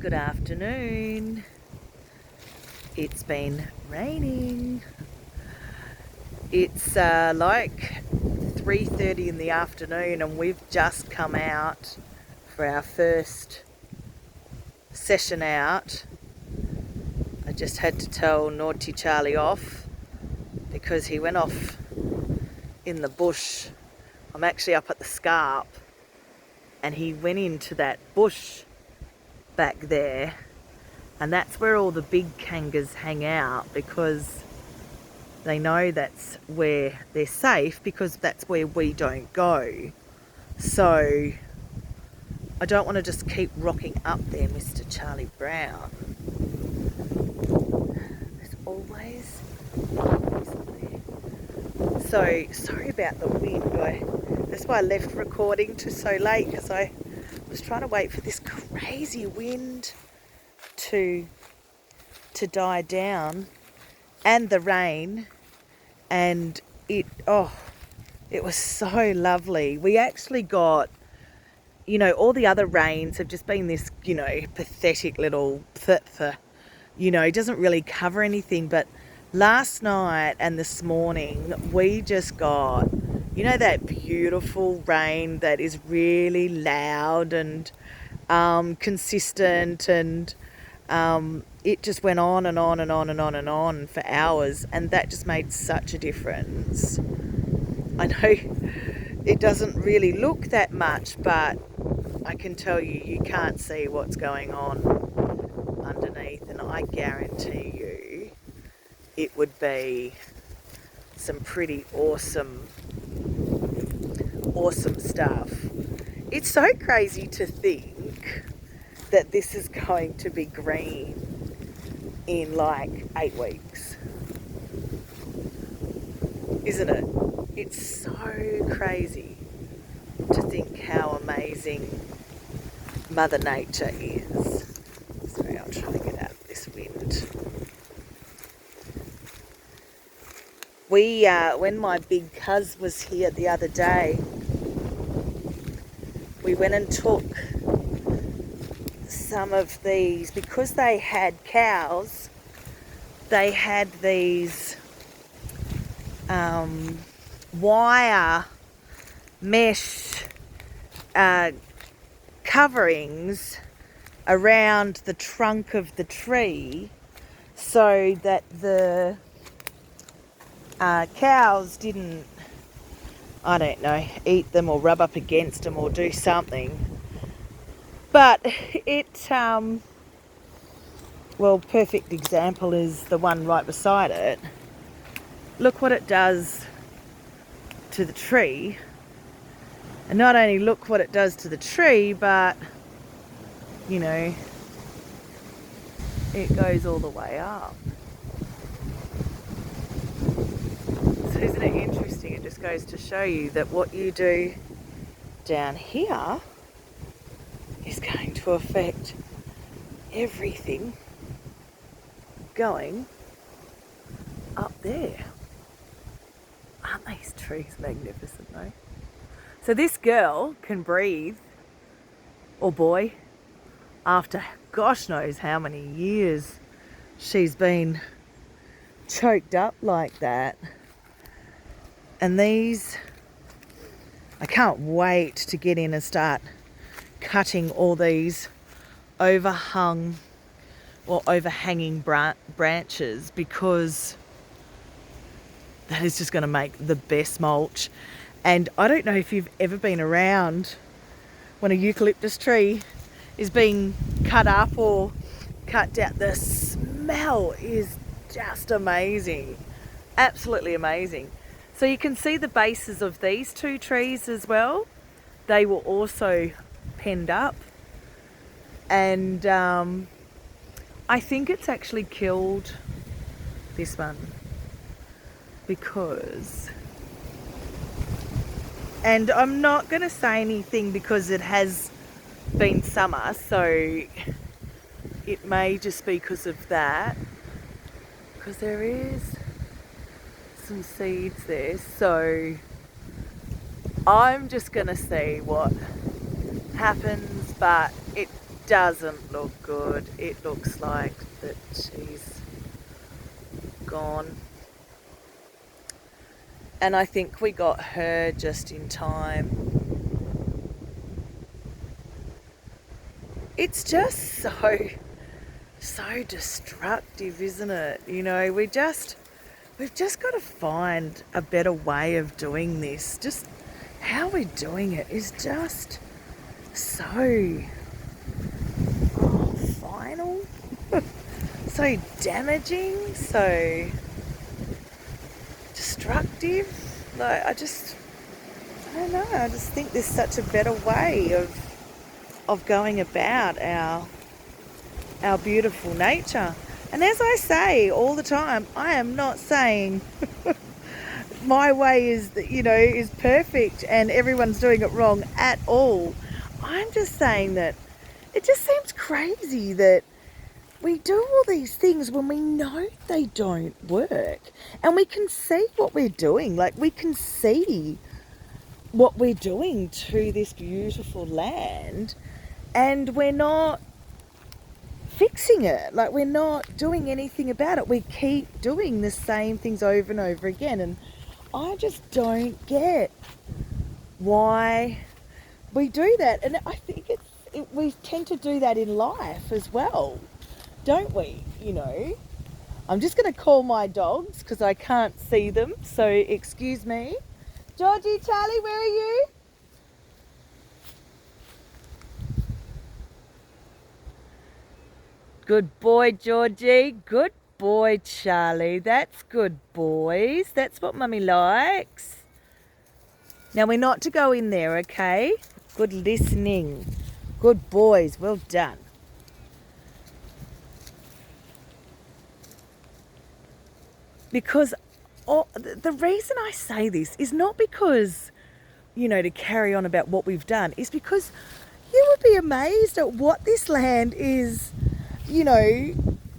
Good afternoon. It's been raining. It's like 3:30 in the afternoon and we've just come out for our first session out. I just had to tell naughty Charlie off because he went off in the bush. I'm actually up at the Scarp and he went into that bush back there, and that's where all the big kangas hang out because they know that's where they're safe, because that's where we don't go. So I don't want to just keep rocking up there, Mr. Charlie Brown. There's always there. So sorry about the wind. That's why I left recording to so late, because I was trying to wait for this crazy wind to die down and the rain, and it was so lovely. We actually got, all the other rains have just been this, pathetic little it doesn't really cover anything, but last night and this morning we just got, that beautiful rain that is really loud and consistent, and it just went on and on and on and on and on for hours, and that just made such a difference. I know it doesn't really look that much, but I can tell you can't see what's going on underneath, and I guarantee you it would be some pretty awesome stuff. It's so crazy to think that this is going to be green in like 8 weeks, isn't it? It's so crazy to think how amazing Mother Nature is. Sorry, I'll try to get out of this wind. When my big cuz was here the other day, we went and took some of these, because they had cows, they had these wire mesh coverings around the trunk of the tree so that the cows didn't, I don't know, eat them or rub up against them or do something. But perfect example is the one right beside it. Look what it does to the tree. And not only look what it does to the tree, but, it goes all the way up. So isn't it interesting? It just goes to show you that what you do down here is going to affect everything going up there. Aren't these trees magnificent though? So this girl can breathe, or boy, after gosh knows how many years she's been choked up like that. And these, I can't wait to get in and start cutting all these overhanging branches, because that is just going to make the best mulch. And I don't know if you've ever been around when a eucalyptus tree is being cut up or cut down. The smell is just amazing, absolutely amazing. So you can see the bases of these two trees as well. They were also penned up, and I think it's actually killed this one, because, and I'm not going to say anything because it has been summer, so it may just be because of that, because there is some seeds there. So I'm just going to see what happens, but doesn't look good. It looks like that she's gone. And I think we got her just in time. It's just so destructive, isn't it? You know, we've just got to find a better way of doing this. Just how we're doing it is just so final, so damaging, so destructive. Like I don't know. I just think there's such a better way of going about our beautiful nature. And as I say all the time, I am not saying my way is, is perfect and everyone's doing it wrong at all. I'm just saying that it just seems crazy that we do all these things when we know they don't work. And we can see what we're doing. Like, we can see what we're doing to this beautiful land, and we're not fixing it. Like, we're not doing anything about it. We keep doing the same things over and over again. And I just don't get why we do that. And I think we tend to do that in life as well, don't we? I'm just going to call my dogs because I can't see them, so excuse me. Georgie, Charlie, where are you? Good boy, Georgie. Good boy, Charlie. That's good boys. That's what Mummy likes. Now, we're not to go in there, okay? Good listening. Good boys. Well done. Because the reason I say this is not because, to carry on about what we've done, is because you would be amazed at what this land is,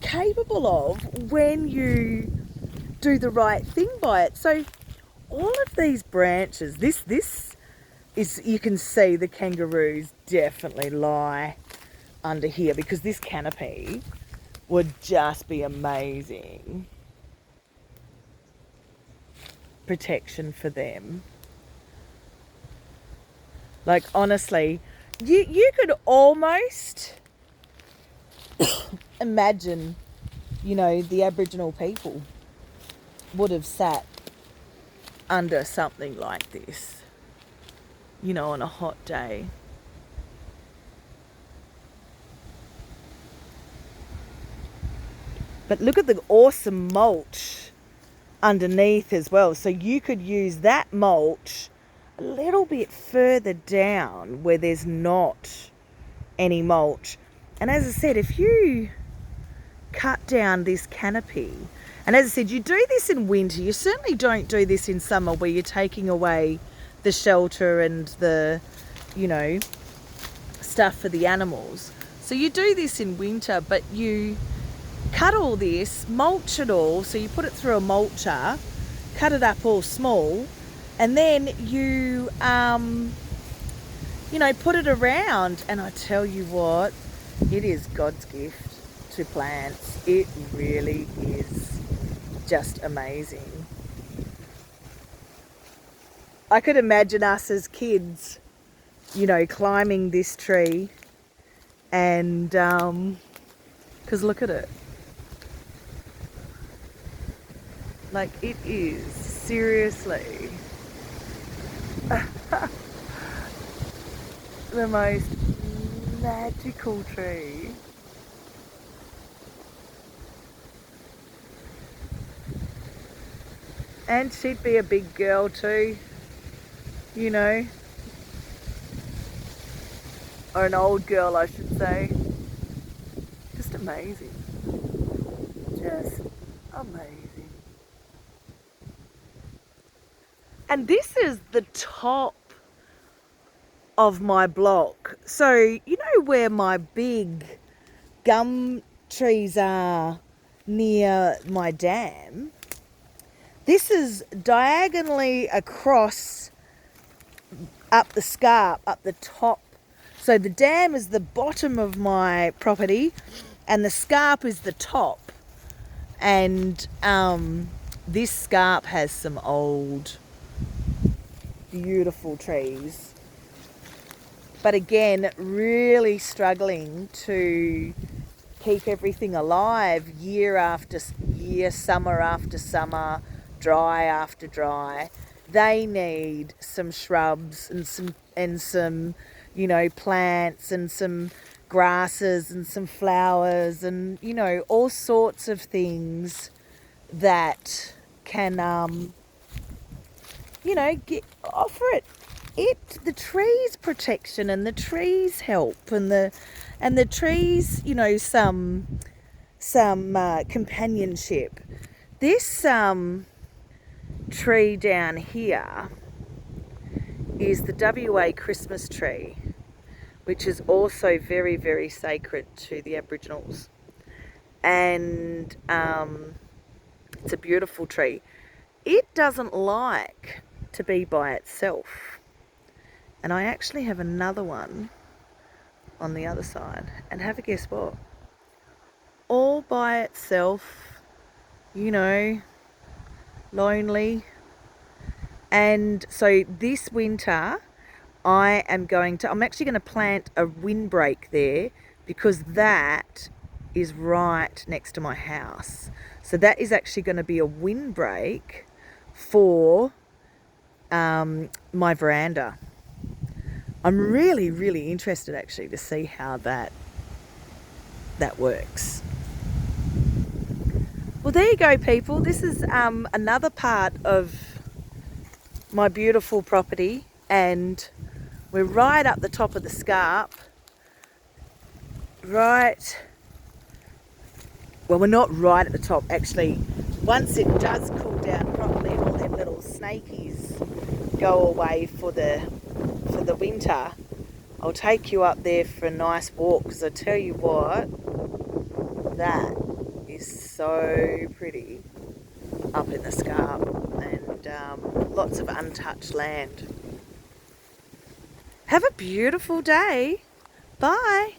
capable of when you do the right thing by it. So all of these branches, this is, you can see the kangaroos definitely lie under here, because this canopy would just be amazing protection for them. Like, honestly, you could almost imagine, the Aboriginal people would have sat under something like this, on a hot day. But look at the awesome mulch underneath as well. So you could use that mulch a little bit further down where there's not any mulch. And as I said, if you cut down this canopy, and as I said, you do this in winter, you certainly don't do this in summer where you're taking away the shelter and the, stuff for the animals. So you do this in winter, but you cut all this, mulch it all, so you put it through a mulcher, cut it up all small, and then you, put it around. And I tell you what, it is God's gift to plants. It really is just amazing. I could imagine us as kids, climbing this tree, and, because look at it. Like, it is seriously the most magical tree. And she'd be a big girl too, or an old girl, I should say. Just amazing. Just amazing. And this is the top of my block. So, where my big gum trees are near my dam? This is diagonally across up the scarp, up the top So the dam is the bottom of my property and the scarp is the top. And this scarp has some old, beautiful trees. But again, really struggling to keep everything alive year after year, summer after summer, dry after dry. They need some shrubs and some you know, plants and some grasses and some flowers and, you know, all sorts of things that can, you know, offer the trees protection and the trees help and the trees, you know, some companionship. This tree down here is the WA Christmas tree, which is also very, very sacred to the Aboriginals. And it's a beautiful tree. It doesn't like to be by itself. And I actually have another one on the other side. And have a guess what? All by itself, you know, lonely. And so this winter, I'm actually going to plant a windbreak there because that is right next to my house. So that is actually going to be a windbreak for my veranda. I'm really, really interested actually to see how that works. Well, there you go, people. This is another part of my beautiful property, and we're right up the top of the scarp. Right. Well, we're not right at the top, actually. Once it does cool down properly and all them little snakies go away for the winter, I'll take you up there for a nice walk, because I tell you what, that is so pretty up in the scarp, and lots of untouched land. Have a beautiful day. Bye.